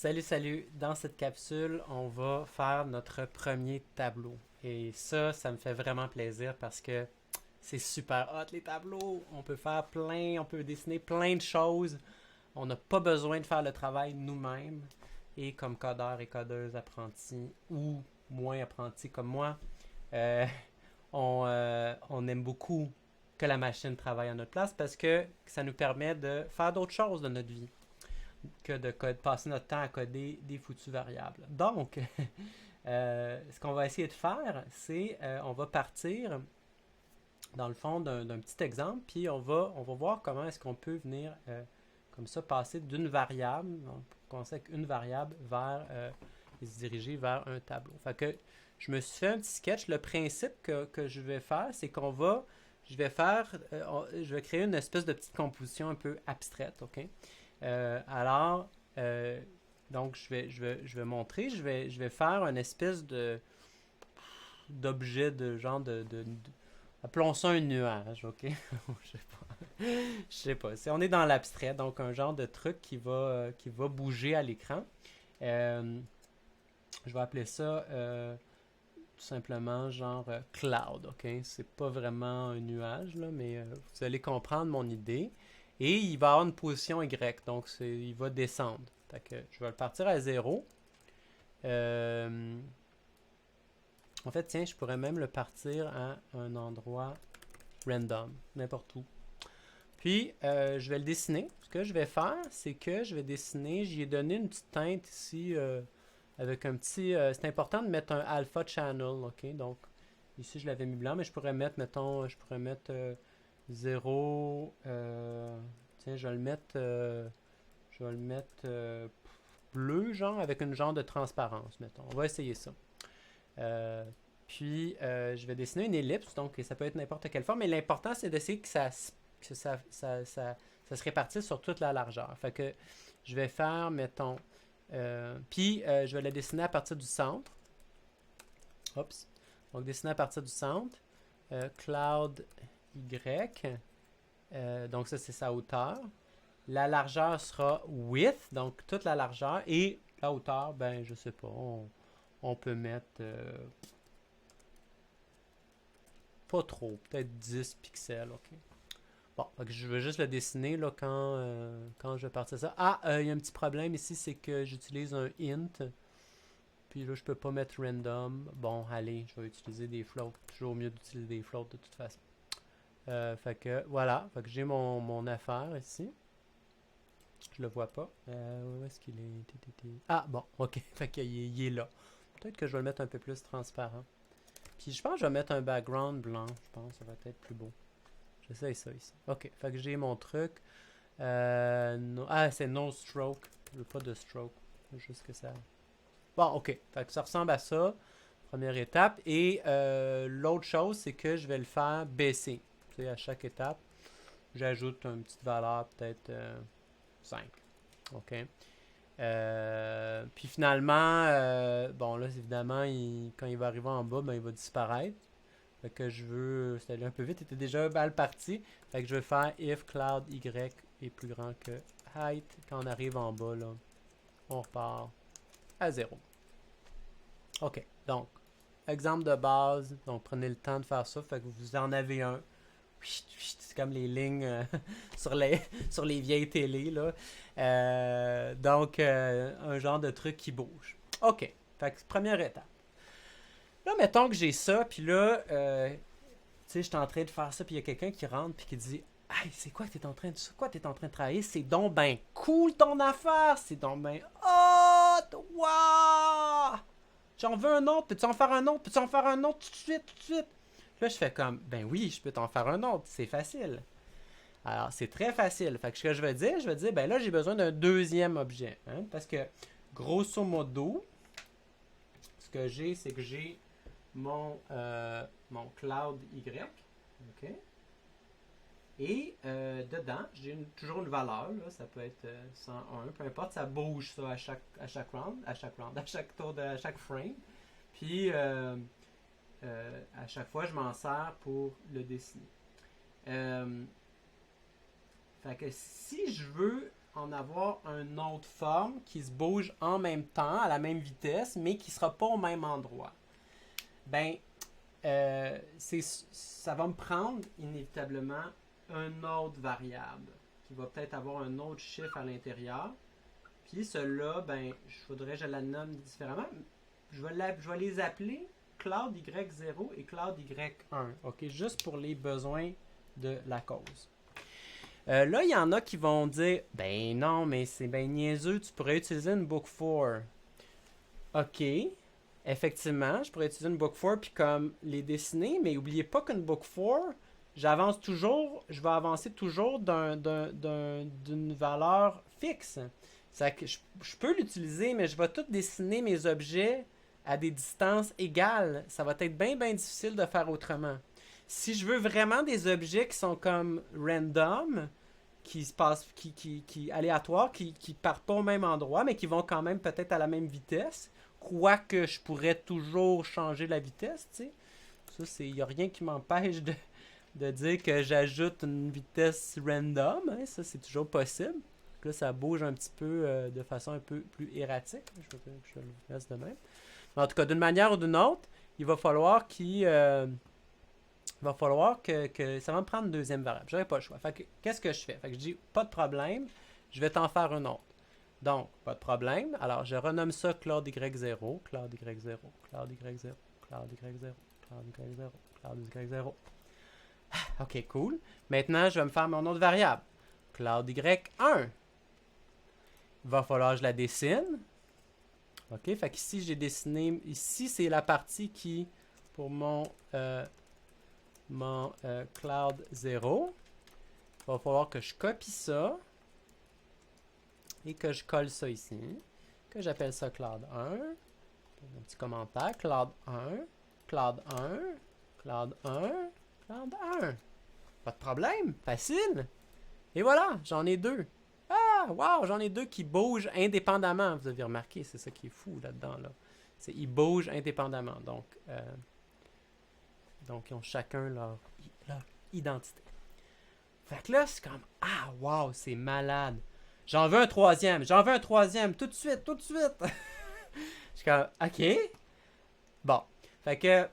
Salut, salut! Dans cette capsule, on va faire notre premier tableau. Et ça me fait vraiment plaisir parce que c'est super hot les tableaux. On peut faire plein, on peut dessiner plein de choses. On n'a pas besoin de faire le travail nous-mêmes. Et comme codeur et codeuse apprentis ou moins apprentis comme moi, euh, on aime beaucoup que la machine travaille à notre place parce que ça nous permet de faire d'autres choses de notre vie que de passer notre temps à coder des foutues variables. Donc, ce qu'on va essayer de faire, c'est on va partir dans le fond d'un petit exemple, puis on va voir comment est-ce qu'on peut venir comme ça passer d'une variable, donc, pour commencer avec une variable, vers et se diriger vers un tableau. Fait que je me suis fait un petit sketch. Le principe que je vais faire, c'est je vais créer une espèce de petite composition un peu abstraite, ok? Alors, euh, donc je vais montrer, je vais faire une espèce d'objet de genre appelons ça un nuage, ok? Je sais pas. Je sais pas. On est dans l'abstrait, donc un genre de truc qui va bouger à l'écran. Euh, je vais appeler ça tout simplement genre cloud, ok? C'est pas vraiment un nuage, là, mais vous allez comprendre mon idée. Et il va avoir une position Y, donc il va descendre. Fait que je vais le partir à 0. Euh, En fait, tiens, je pourrais même le partir à un endroit random, n'importe où. Puis, je vais le dessiner. Ce que je vais faire, c'est que je vais dessiner, j'y ai donné une petite teinte ici avec un petit... c'est important de mettre un alpha channel, ok? Donc, ici, je l'avais mis blanc, mais je pourrais mettre, mettons, je pourrais mettre 0... tiens, je vais le mettre bleu, genre, avec une genre de transparence, mettons. On va essayer ça. Euh, puis, je vais dessiner une ellipse, donc ça peut être n'importe quelle forme, mais l'important, c'est d'essayer que ça se répartisse sur toute la largeur. Fait que je vais faire, mettons, puis je vais la dessiner à partir du centre. Oups. Donc, dessiner à partir du centre. Cloud Y. Donc, ça, c'est sa hauteur. La largeur sera width, donc toute la largeur. Et la hauteur, ben, je sais pas, on peut mettre pas trop, peut-être 10 pixels, ok. Bon, donc je vais juste le dessiner là, quand je vais partir ça. Ah, il y a un petit problème ici, c'est que j'utilise un int. Puis là, je peux pas mettre random. Bon, allez, je vais utiliser des floats. Toujours mieux d'utiliser des floats de toute façon. Fait que voilà, fait que j'ai mon affaire ici. Je le vois pas. Où est-ce qu'il est? Ah, bon, ok. Fait qu'il est là. Peut-être que je vais le mettre un peu plus transparent. Puis je pense que je vais mettre un background blanc. Je pense que ça va être plus beau. J'essaye ça ici. Ok, fait que j'ai mon truc. Ah, c'est no stroke. Je veux pas de stroke. Juste que ça. Bon, ok. Fait que ça ressemble à ça. Première étape. Et l'autre chose, c'est que je vais le faire baisser. Tu sais, à chaque étape, j'ajoute une petite valeur, peut-être 5. Ok. Puis finalement, bon là, évidemment, quand il va arriver en bas, ben, il va disparaître. Fait que je veux. C'est allé un peu vite, il était déjà mal parti. Fait que je vais faire if cloud y est plus grand que height. Quand on arrive en bas, là, on repart à 0. OK. Donc, exemple de base. Donc, prenez le temps de faire ça. Fait que vous en avez un. C'est comme les lignes sur les vieilles télés, là. Donc, un genre de truc qui bouge. OK. Fait que première étape. Là, mettons que j'ai ça, puis là, tu sais, je suis en train de faire ça, puis il y a quelqu'un qui rentre, puis qui dit Hey, c'est quoi que t'es en train de, c'est quoi t'es en train de travailler? C'est donc ben cool ton affaire! C'est donc ben hot! Wow! J'en veux un autre, peux-tu en faire un autre? Peux-tu en faire un autre tout de suite, tout de suite? Là, je fais comme Ben oui, je peux t'en faire un autre, c'est facile. Alors, c'est très facile. Fait que ce que je vais dire, ben là, j'ai besoin d'un deuxième objet. Hein, parce que, grosso modo, ce que j'ai, c'est que j'ai mon cloud Y. OK? Et dedans, j'ai toujours une valeur. Là, ça peut être 101, peu importe, ça bouge ça à chaque round, à chaque tour, à chaque frame. Puis, à chaque fois, je m'en sers pour le dessiner. Fait que si je veux en avoir une autre forme qui se bouge en même temps, à la même vitesse, mais qui ne sera pas au même endroit. Ben, ça va me prendre inévitablement une autre variable qui va peut-être avoir un autre chiffre à l'intérieur. Puis ceux-là, ben, il faudrait que je la nomme différemment. Je vais les appeler Cloud Y0 et Cloud Y1. OK, juste pour les besoins de la cause. Là, il y en a qui vont dire ben non, mais c'est bien niaiseux, tu pourrais utiliser une Book 4. OK. Effectivement, je pourrais utiliser une Book 4 puis comme les dessiner, mais n'oubliez pas qu'une Book 4, j'avance toujours, je vais avancer toujours d'une valeur fixe. Ça, je peux l'utiliser, mais je vais tout dessiner mes objets à des distances égales. Ça va être bien, bien difficile de faire autrement. Si je veux vraiment des objets qui sont comme random, qui se passent, qui aléatoires, qui partent pas au même endroit, mais qui vont quand même peut-être à la même vitesse, quoique je pourrais toujours changer la vitesse, tu sais. Ça, il n'y a rien qui m'empêche de dire que j'ajoute une vitesse random. Hein, ça, c'est toujours possible. Donc là, ça bouge un petit peu de façon un peu plus erratique. Je le laisse de même. Mais en tout cas, d'une manière ou d'une autre, il va falloir que ça va me prendre une deuxième variable. J'aurais pas le choix. Fait que, qu'est-ce que je fais? Fait que je dis, pas de problème, je vais t'en faire une autre. Donc, pas de problème. Alors, je renomme ça Cloud Y0, Cloud Y0, Cloud Y0, Cloud Y0, Cloud Y0, Cloud Y0. OK, cool. Maintenant, je vais me faire mon autre variable. Cloud Y1. Il va falloir que je la dessine. OK, fait qu'ici, j'ai dessiné... Ici, c'est la partie qui, pour mon Cloud 0, il va falloir que je copie ça et que je colle ça ici. Que j'appelle ça Cloud 1. Un petit commentaire. Cloud 1, Cloud 1, Cloud 1, Cloud 1. Pas de problème, facile. Et voilà, j'en ai deux. Ah, wow, j'en ai deux qui bougent indépendamment. Vous avez remarqué, c'est ça qui est fou là-dedans. Là. Ils bougent indépendamment. Donc, ils ont chacun leur identité. Fait que là, c'est comme, ah, wow, c'est malade. J'en veux un troisième, tout de suite, tout de suite. Je suis comme, OK. Bon, fait que,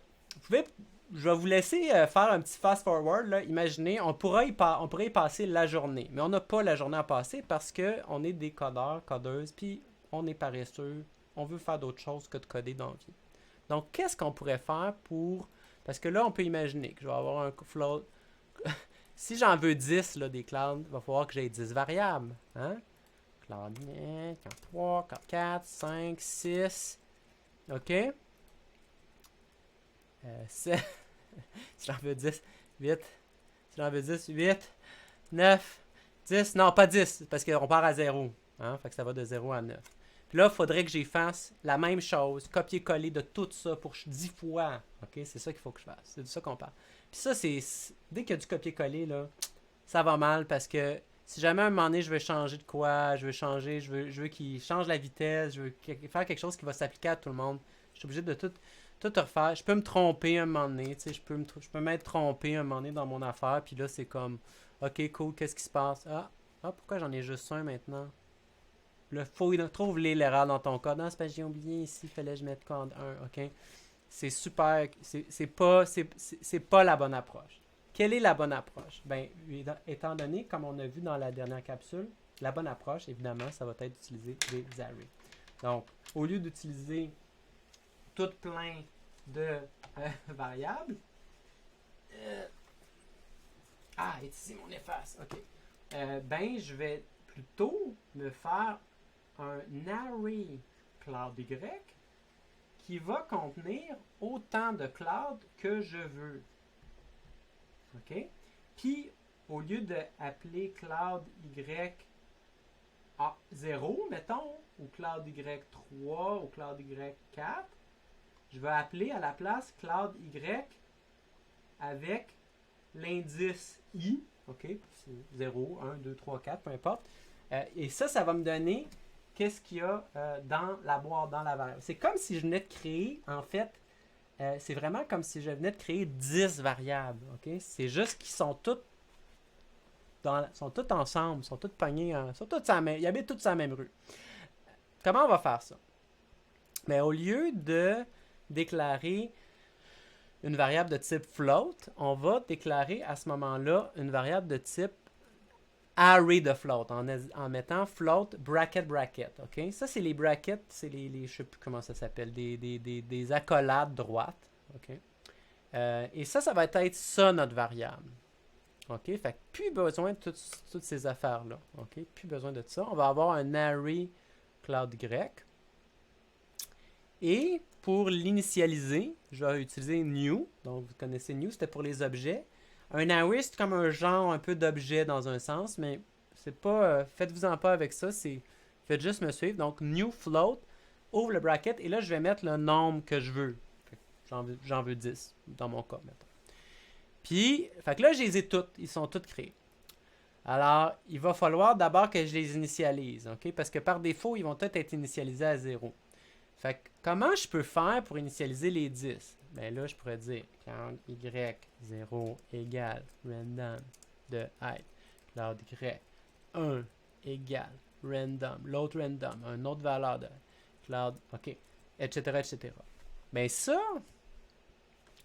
je vais vous laisser faire un petit fast-forward. Là. Imaginez, on pourrait y passer la journée. Mais on n'a pas la journée à passer parce qu'on est des codeurs, codeuses, puis on est paresseux. On veut faire d'autres choses que de coder dans la vie. Donc, qu'est-ce qu'on pourrait faire pour... Parce que là, on peut imaginer que je vais avoir un float... Si j'en veux 10, là, des clouds, il va falloir que j'aie 10 variables. Hein? Cloud 1, cloud 3, cloud 4, 5, 6. OK? 7. Si j'en veux 10, 8. Si j'en veux 10, 8, 9, 10. Non, pas 10, parce qu'on part à 0. Hein? Fait que ça va de 0 à 9. Puis là, il faudrait que j'y fasse la même chose, copier-coller de tout ça pour 10 fois. OK? C'est ça qu'il faut que je fasse. C'est de ça qu'on parle. Puis ça, c'est... Dès qu'il y a du copier-coller, là, ça va mal parce que si jamais à un moment donné, je veux changer de quoi, je veux qu'il change la vitesse, je veux faire quelque chose qui va s'appliquer à tout le monde, je suis obligé de tout refaire. Je peux me tromper un moment donné, tu sais, je peux m'être trompé un moment donné dans mon affaire, puis là, c'est comme, OK, cool, qu'est-ce qui se passe? Ah, pourquoi j'en ai juste un maintenant? Là, trouve l'erreur dans ton code. Non, c'est parce que j'ai oublié ici, il fallait que je mette code 1, OK? C'est super, c'est pas la bonne approche. Quelle est la bonne approche? Ben, étant donné, comme on a vu dans la dernière capsule, la bonne approche, évidemment, ça va être d'utiliser des arrays. Donc, au lieu d'utiliser tout plein de variables, et ici mon efface, OK. Ben, je vais plutôt me faire un array cloud Y qui va contenir autant de clouds que je veux. OK? Puis, au lieu d'appeler cloud Y0, mettons, ou cloud Y3, ou cloud Y4, je vais appeler à la place cloud Y avec l'indice I, OK? C'est 0, 1, 2, 3, 4, peu importe. Et ça va me donner qu'est-ce qu'il y a dans la boîte, dans la variable. C'est comme si je venais de créer, en fait, c'est vraiment comme si je venais de créer 10 variables. Okay? C'est juste qu'ils sont toutes sont tous ensemble, sont tous pognés, ils habitent tous sur la même rue. Comment on va faire ça? Mais au lieu de déclarer une variable de type float, on va déclarer à ce moment-là une variable de type array de float en mettant float bracket bracket. OK? Ça, c'est les brackets, c'est les je ne sais plus comment ça s'appelle, des accolades droites. OK? Et ça va être ça notre variable. OK? Fait que plus besoin de toutes ces affaires-là. OK? Plus besoin de ça. On va avoir un array cloud grec. Et pour l'initialiser, je vais utiliser new. Donc, vous connaissez new, c'était pour les objets. Un array, c'est comme un genre un peu d'objet dans un sens, mais c'est pas. Faites-vous-en pas avec ça. Faites juste me suivre. Donc, new float, ouvre le bracket, et là, je vais mettre le nombre que je veux. J'en veux 10, dans mon cas, mettons. Puis, fait que là, je les ai toutes. Ils sont toutes créés. Alors, il va falloir d'abord que je les initialise, OK? Parce que par défaut, ils vont peut-être être initialisés à 0. Fait que, comment je peux faire pour initialiser les 10? Ben là, je pourrais dire cloud y0 égale random de height. Cloud y1 égale random. L'autre random, une autre valeur de cloud, OK, etc., etc. Ben ça,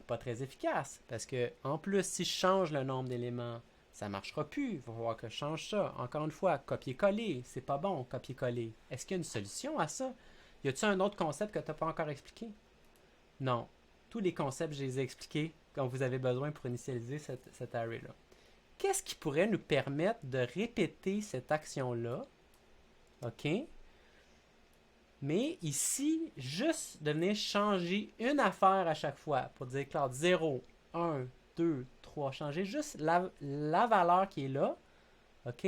pas très efficace. Parce que, en plus, si je change le nombre d'éléments, ça ne marchera plus. Il va falloir que je change ça. Encore une fois, copier-coller. C'est pas bon, copier-coller. Est-ce qu'il y a une solution à ça? Y a-t-il un autre concept que tu n'as pas encore expliqué? Non. Tous les concepts, je les ai expliqués quand vous avez besoin pour initialiser cet array-là. Qu'est-ce qui pourrait nous permettre de répéter cette action-là? OK? Mais ici, juste de venir changer une affaire à chaque fois pour dire cloud 0, 1, 2, 3, changer juste la valeur qui est là. OK?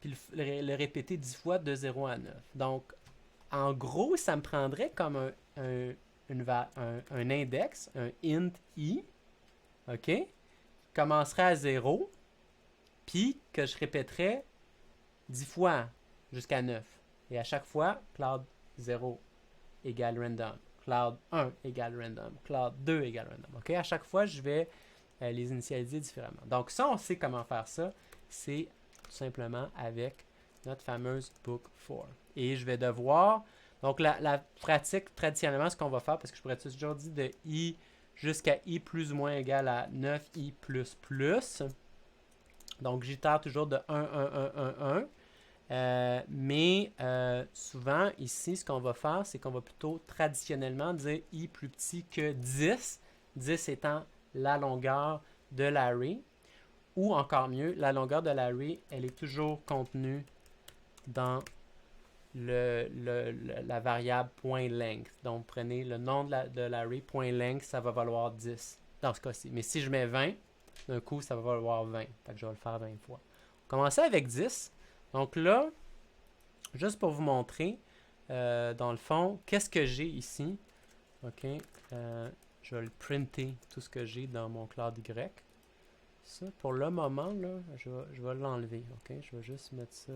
Puis le répéter 10 fois de 0 à 9. Donc, en gros, ça me prendrait comme un index, un int i, OK, qui commencerait à 0, puis que je répéterais 10 fois jusqu'à 9. Et à chaque fois, cloud 0 égale random, cloud 1 égale random, cloud 2 égale random. OK, à chaque fois, je vais les initialiser différemment. Donc ça, on sait comment faire ça. C'est tout simplement avec notre fameuse book 4. Et je vais devoir... Donc, la pratique, traditionnellement, ce qu'on va faire, parce que je pourrais toujours dire de i jusqu'à i plus ou moins égal à 9i plus plus. Donc, j'itère toujours de 1, 1, 1, 1, 1. Mais souvent, ici, ce qu'on va faire, c'est qu'on va plutôt traditionnellement dire i plus petit que 10. 10 étant la longueur de l'array. Ou encore mieux, la longueur de l'array, elle est toujours contenue dans la variable .length. Donc, prenez le nom de l'array, .length, ça va valoir 10 dans ce cas-ci. Mais si je mets 20, d'un coup, ça va valoir 20. Fait que je vais le faire 20 fois. On va commencer avec 10. Donc là, juste pour vous montrer, dans le fond, qu'est-ce que j'ai ici? OK. Je vais le printer, tout ce que j'ai dans mon cloud Y. Ça, pour le moment, là, je vais l'enlever. OK? Je vais juste mettre ça...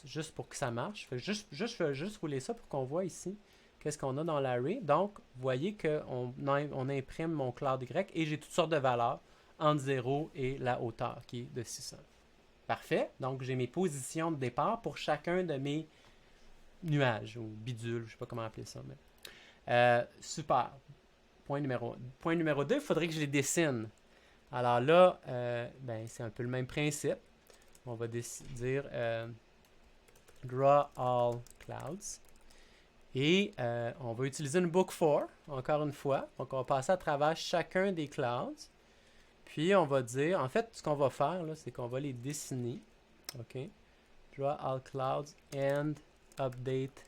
Juste pour que ça marche. Je vais juste rouler ça pour qu'on voit ici qu'est-ce qu'on a dans l'array. Donc, vous voyez qu'on on imprime mon cloud Y et j'ai toutes sortes de valeurs entre 0 et la hauteur qui est de 600. Parfait. Donc, j'ai mes positions de départ pour chacun de mes nuages ou bidules, je ne sais pas comment appeler ça. Mais, super. Point numéro 2, il faudrait que je les dessine. Alors là, c'est un peu le même principe. On va dire draw all clouds. Et on va utiliser une book for, encore une fois. Donc, on va passer à travers chacun des clouds. Puis, on va dire, en fait, ce qu'on va faire, là, c'est qu'on va les dessiner. OK? Draw all clouds and update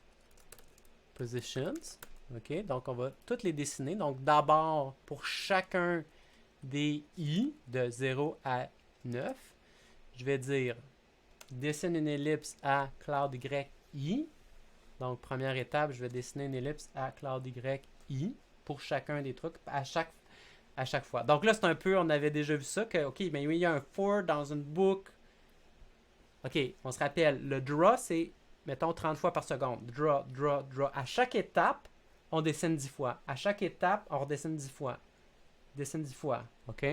positions. OK? Donc, on va toutes les dessiner. Donc, d'abord, pour chacun des i de 0 à 9, je vais dire dessine une ellipse à cloud y. Donc, première étape, je vais dessiner une ellipse à cloud y pour chacun des trucs à chaque fois. Donc là, c'est un peu, on avait déjà vu ça, que, OK, mais il y a un for dans une book. OK, on se rappelle, le draw, c'est, mettons, 30 fois par seconde. Draw, draw, draw. À chaque étape, on dessine 10 fois. À chaque étape, on redessine 10 fois. Dessine 10 fois, OK?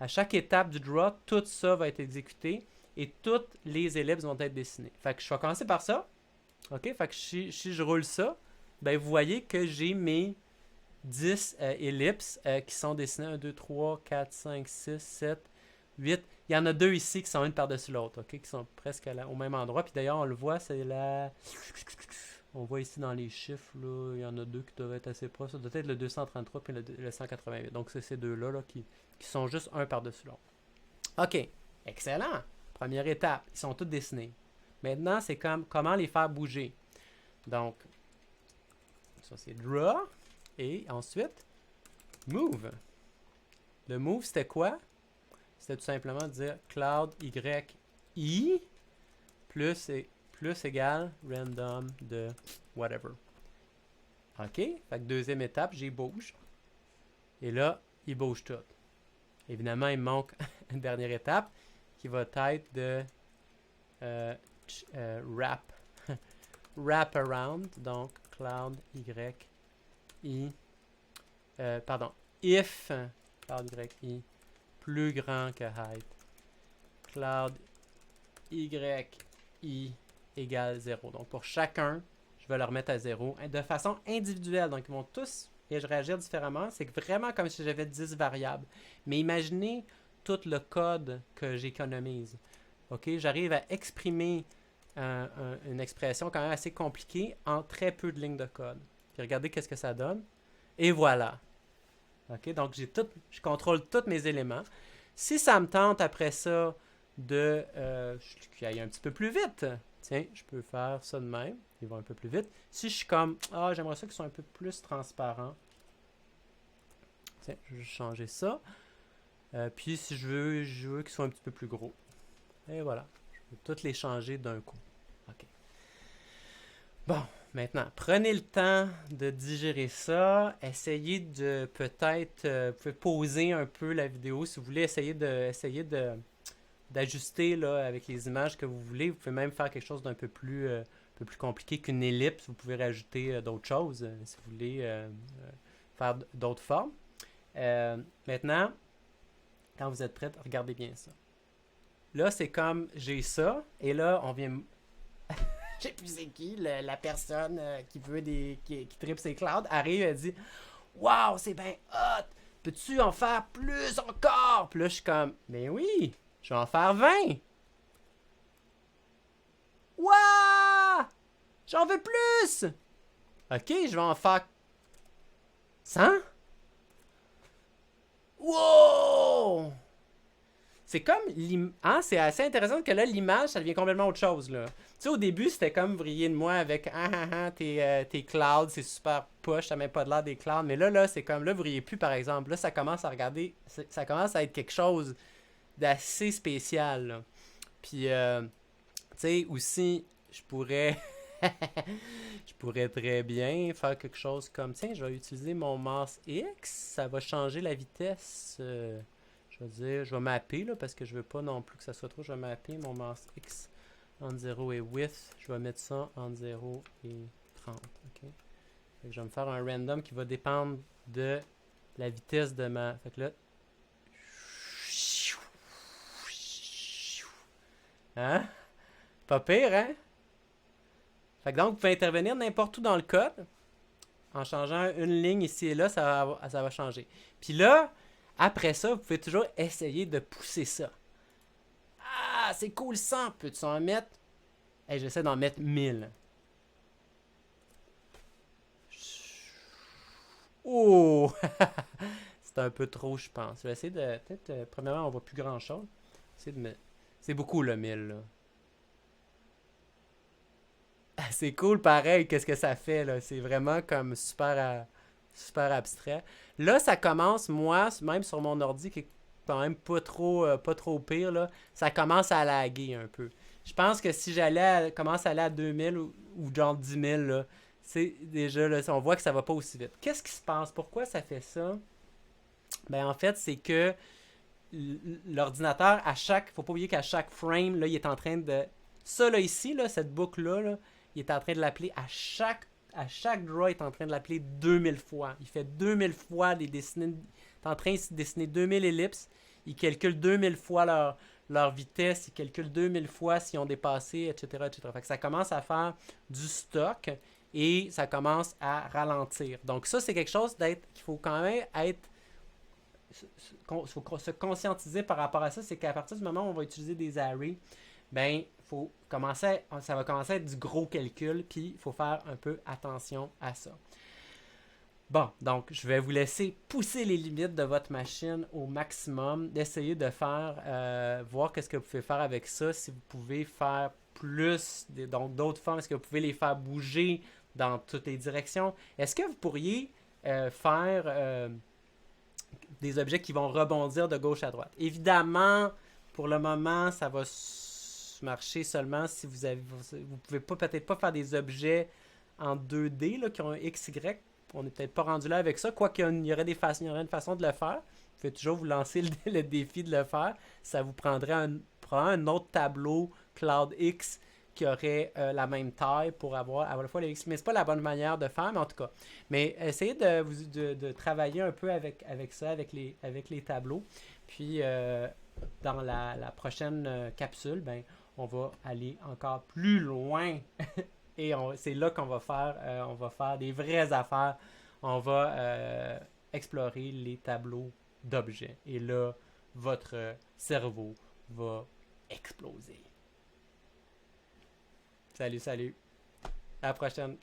À chaque étape du draw, tout ça va être exécuté et toutes les ellipses vont être dessinées. Fait que je vais commencer par ça. OK? Fait que si je roule ça, ben vous voyez que j'ai mes 10 ellipses qui sont dessinées. 1, 2, 3, 4, 5, 6, 7, 8. Il y en a deux ici qui sont une par-dessus l'autre, OK? Qui sont presque au même endroit. Puis d'ailleurs, on le voit, c'est la... On voit ici dans les chiffres, là, il y en a deux qui doivent être assez proches. Ça doit être le 233 puis le 188. Donc, c'est ces deux-là là, qui sont juste un par-dessus l'autre. OK. Excellent. Première étape. Ils sont tous dessinés. Maintenant, c'est comme comment les faire bouger. Donc, ça c'est draw. Et ensuite, move. Le move, c'était quoi? C'était tout simplement dire cloud y plus égale random de whatever. OK? Fait que deuxième étape, j'y bouge. Et là, il bouge tout. Évidemment, il me manque une dernière étape qui va être de wrap. Wrap around. Donc, cloud if cloud y plus grand que height. Cloud y égale 0. Donc, pour chacun, je vais leur mettre à 0 de façon individuelle. Donc, ils vont tous réagir différemment. C'est vraiment comme si j'avais 10 variables. Mais imaginez tout le code que j'économise. OK? J'arrive à exprimer une expression quand même assez compliquée en très peu de lignes de code. Puis regardez qu'est-ce que ça donne. Et voilà. OK? Donc, je contrôle tous mes éléments. Si ça me tente après ça de qu'il aille un petit peu plus vite, tiens, je peux faire ça de même. Il va un peu plus vite. Si je suis comme, j'aimerais ça qu'ils soient un peu plus transparents. Tiens, je vais changer ça. Puis si je veux qu'ils soient un petit peu plus gros. Et voilà. Je peux toutes les changer d'un coup. OK. Bon, maintenant, prenez le temps de digérer ça. Essayez de peut-être vous pouvez pauser un peu la vidéo si vous voulez. Essayez d'ajuster là, avec les images que vous voulez. Vous pouvez même faire quelque chose d'un peu plus compliqué qu'une ellipse. Vous pouvez rajouter d'autres choses si vous voulez faire d'autres formes. Maintenant, quand vous êtes prêts, regardez bien ça. Là, c'est comme j'ai ça, et là, on vient. Je sais plus c'est qui, la personne qui veut qui tripe ses clouds, arrive et dit waouh, c'est bien hot! Peux-tu en faire plus encore? Puis là, je suis comme mais oui, je vais en faire 20! Waouh! J'en veux plus! Ok, je vais en faire 100? Wow! C'est comme c'est assez intéressant que là l'image ça devient complètement autre chose là. Tu sais au début c'était comme vous riez de moi avec tes clouds c'est super push ça met pas de l'air des clouds mais là c'est comme là vous riez plus par exemple là ça commence à regarder ça commence à être quelque chose d'assez spécial là. Puis tu sais aussi je pourrais très bien faire quelque chose comme tiens je vais utiliser mon mouse X ça va changer la vitesse. Je vais dire, je vais mapper là, parce que je veux pas non plus que ça soit trop. Je vais mapper mon mouse X entre 0 et width. Je vais mettre ça entre 0 et 30. Okay? Fait que je vais me faire un random qui va dépendre de la vitesse de ma. Fait que là. Hein? Pas pire, hein? Fait que donc, vous pouvez intervenir n'importe où dans le code. En changeant une ligne ici et là, ça va changer. Puis là. Après ça, vous pouvez toujours essayer de pousser ça. Ah, c'est cool 100. Peux-tu en mettre? Hey, j'essaie d'en mettre 1000. Oh! C'est un peu trop, je pense. Je vais essayer de... Peut-être, premièrement, on voit plus grand-chose. C'est beaucoup, le 1000, là. C'est cool, pareil, qu'est-ce que ça fait, là. C'est vraiment comme super abstrait. Là, ça commence, moi, même sur mon ordi, qui est quand même pas trop pire, là, ça commence à laguer un peu. Je pense que si commence à aller à 2000 ou genre 10 000, là, c'est déjà, là, on voit que ça va pas aussi vite. Qu'est-ce qui se passe? Pourquoi ça fait ça? Ben, en fait, c'est que l'ordinateur, faut pas oublier qu'à chaque frame, là, il est en train de... Ça, là, ici, là, cette boucle-là, là, il est en train de l'appeler à chaque draw, il est en train de l'appeler 2000 fois. Il fait 2000 fois des dessiner. Il est en train de dessiner 2000 ellipses. ils calculent 2000 fois leur vitesse, ils calculent 2000 fois s'ils ont dépassé, etc., etc. Fait que ça commence à faire du stock et ça commence à ralentir. Donc ça, c'est quelque chose qu'il faut quand même être faut se conscientiser par rapport à ça, c'est qu'à partir du moment où on va utiliser des arrays, ben ça va commencer à être du gros calcul, puis il faut faire un peu attention à ça. Bon, donc je vais vous laisser pousser les limites de votre machine au maximum, d'essayer de faire, voir qu'est-ce que vous pouvez faire avec ça, si vous pouvez faire plus, donc d'autres formes, est-ce que vous pouvez les faire bouger dans toutes les directions. Est-ce que vous pourriez faire des objets qui vont rebondir de gauche à droite? Évidemment, pour le moment, ça va marcher seulement si vous pouvez peut-être pas faire des objets en 2D là, qui ont un XY. On n'est peut-être pas rendu là avec ça, quoique il y aurait une façon de le faire. Vous pouvez toujours vous lancer le défi de le faire. Ça vous prendrait un autre tableau Cloud X qui aurait la même taille pour avoir à la fois les X. Mais c'est pas la bonne manière de faire, mais en tout cas. Mais essayez de travailler un peu avec ça, avec les tableaux. Puis dans la prochaine capsule, ben, on va aller encore plus loin. Et c'est là qu'on on va faire des vraies affaires. On va explorer les tableaux d'objets. Et là, votre cerveau va exploser. Salut, salut. À la prochaine.